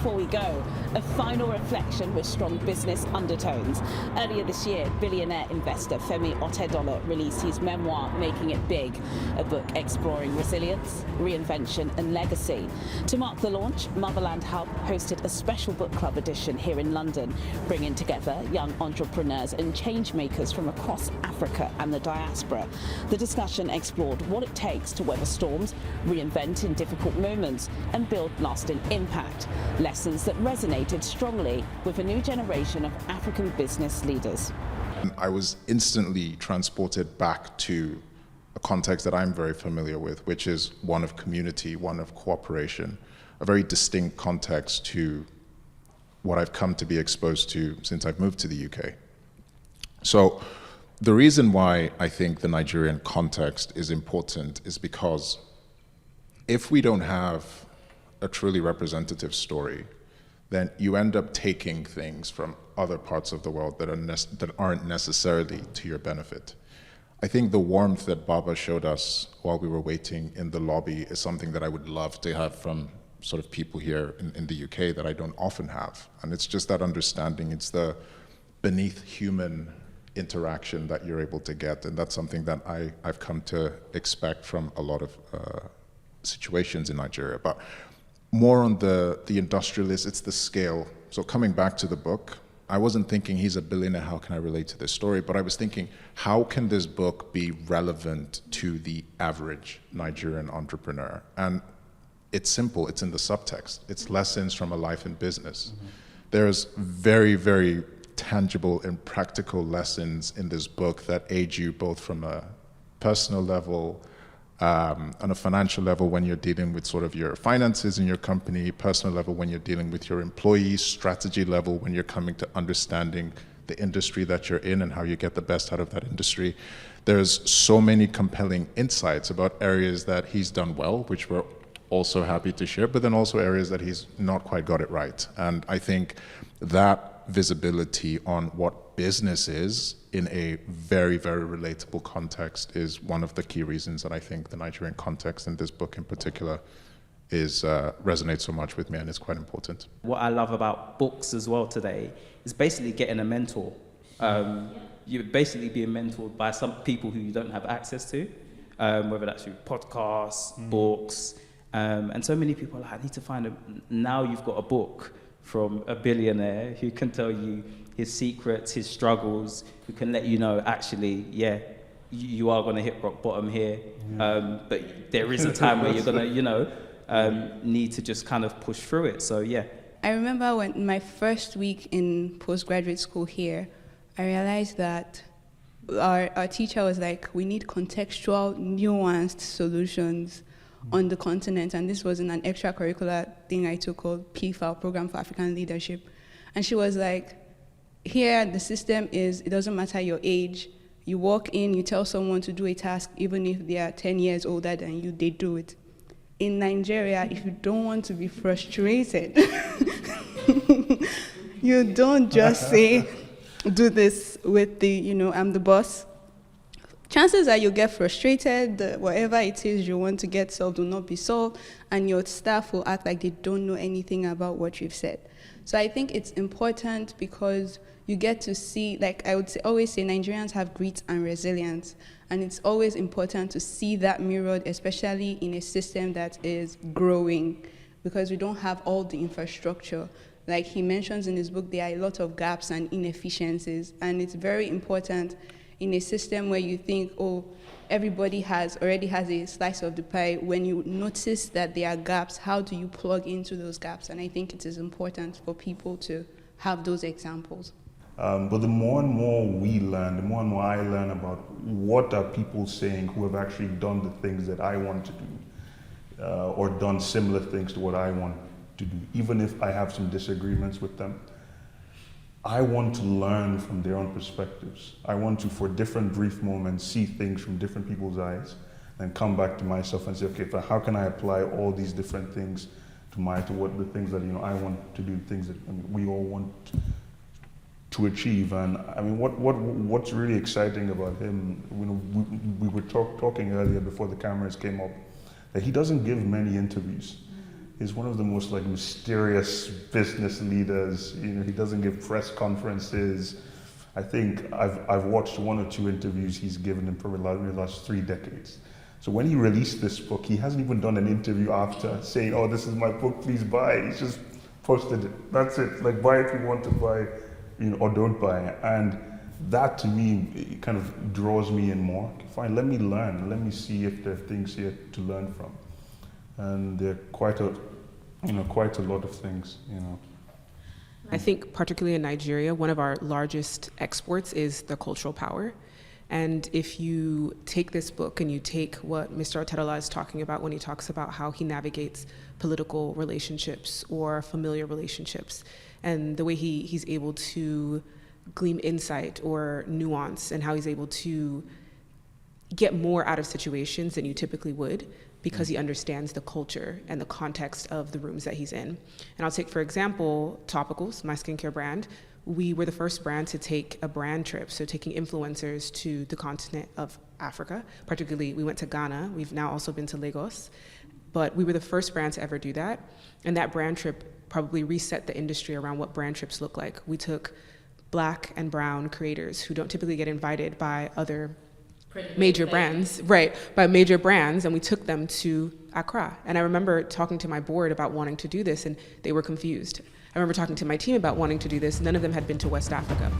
before we go, a final reflection with strong business undertones. Earlier this year, billionaire investor Femi Otedola released his memoir, Making It Big, a book exploring resilience, reinvention and legacy. To mark the launch, Motherland Hub hosted a special book club edition here in London, bringing together young entrepreneurs and change makers from across Africa and the diaspora. The discussion explored what it takes to weather storms, reinvent in difficult moments and build lasting impact. Lessons that resonated strongly with a new generation of African business leaders. I was instantly transported back to a context that I'm very familiar with, which is one of community, one of cooperation, a very distinct context to what I've come to be exposed to since I've moved to the UK. So the reason why I think the Nigerian context is important is because if we don't have a truly representative story, then you end up taking things from other parts of the world that aren't necessarily to your benefit. I think the warmth that Baba showed us while we were waiting in the lobby is something that I would love to have from sort of people here in the UK that I don't often have. And it's just that understanding, it's the beneath human interaction that you're able to get. And that's something that I've come to expect from a lot of situations in Nigeria. But more on the industrialist, it's the scale. So coming back to the book, I wasn't thinking he's a billionaire, how can I relate to this story? But I was thinking, how can this book be relevant to the average Nigerian entrepreneur? And it's simple, it's in the subtext. It's lessons from a life in business. Mm-hmm. There's very, very tangible and practical lessons in this book that aid you both from a personal level, on a financial level when you're dealing with sort of your finances in your company, personal level when you're dealing with your employees, strategy level when you're coming to understanding the industry that you're in and how you get the best out of that industry. There's so many compelling insights about areas that he's done well, which we're also happy to share, but then also areas that he's not quite got it right. And I think that visibility on what business is in a very, very relatable context is one of the key reasons that I think the Nigerian context in this book in particular is resonates so much with me, and it's quite important. What I love about books as well today is basically getting a mentor. You're basically being mentored by some people who you don't have access to, whether that's through podcasts, books, and so many people are like, I need to find now you've got a book from a billionaire who can tell you his secrets, his struggles, who can let you know, actually, yeah, you are going to hit rock bottom here, but there is a time where you're going to, need to just kind of push through it. So, yeah. I remember when my first week in postgraduate school here, I realized that our teacher was like, we need contextual, nuanced solutions on the continent, and this was in an extracurricular thing I took called PFAL, Program for African Leadership. And she was like, here the system is, it doesn't matter your age, you walk in, you tell someone to do a task, even if they are 10 years older than you, they do it. In Nigeria, if you don't want to be frustrated, you don't just say, do this with the, I'm the boss. Chances are you'll get frustrated, whatever it is you want to get solved will not be solved, and your staff will act like they don't know anything about what you've said. So I think it's important because you get to see, like I would always say, Nigerians have grit and resilience, and it's always important to see that mirrored, especially in a system that is growing, because we don't have all the infrastructure. Like he mentions in his book, there are a lot of gaps and inefficiencies, and it's very important in a system where you think, oh, everybody already has a slice of the pie. When you notice that there are gaps, how do you plug into those gaps? And I think it is important for people to have those examples. But the more and more we learn, the more and more I learn about what are people saying who have actually done the things that I want to do, or done similar things to what I want to do, even if I have some disagreements with them. I want to learn from their own perspectives. I want to, for different brief moments, see things from different people's eyes, and come back to myself and say, okay, how can I apply all these different things to what the things that I want to do, things that we all want to achieve. And I mean, what's really exciting about him? We were talking earlier before the cameras came up, that he doesn't give many interviews. He's one of the most like mysterious business leaders. You know, he doesn't give press conferences. I think I've watched 1 or 2 interviews he's given in probably the last 3 decades. So when he released this book, he hasn't even done an interview after saying, "Oh, this is my book, please buy it." He's just posted it. That's it. Like, buy if you want to buy, you know, or don't buy it. And that to me, it kind of draws me in more. Fine, let me learn. Let me see if there are things here to learn from. And there are quite a lot of things, you know. I think particularly in Nigeria, one of our largest exports is the cultural power. And if you take this book and you take what Mr. Otedola is talking about when he talks about how he navigates political relationships or familiar relationships, and the way he's able to glean insight or nuance, and how he's able to get more out of situations than you typically would, because he understands the culture and the context of the rooms that he's in. And I'll take, for example, Topicals, my skincare brand. We were the first brand to take a brand trip, so taking influencers to the continent of Africa. Particularly, we went to Ghana. We've now also been to Lagos. But we were the first brand to ever do that. And that brand trip probably reset the industry around what brand trips look like. We took Black and brown creators who don't typically get invited by other major brands, right, by major brands, and we took them to Accra. And I remember talking to my board about wanting to do this, and they were confused. I remember talking to my team about wanting to do this. None of them had been to West Africa.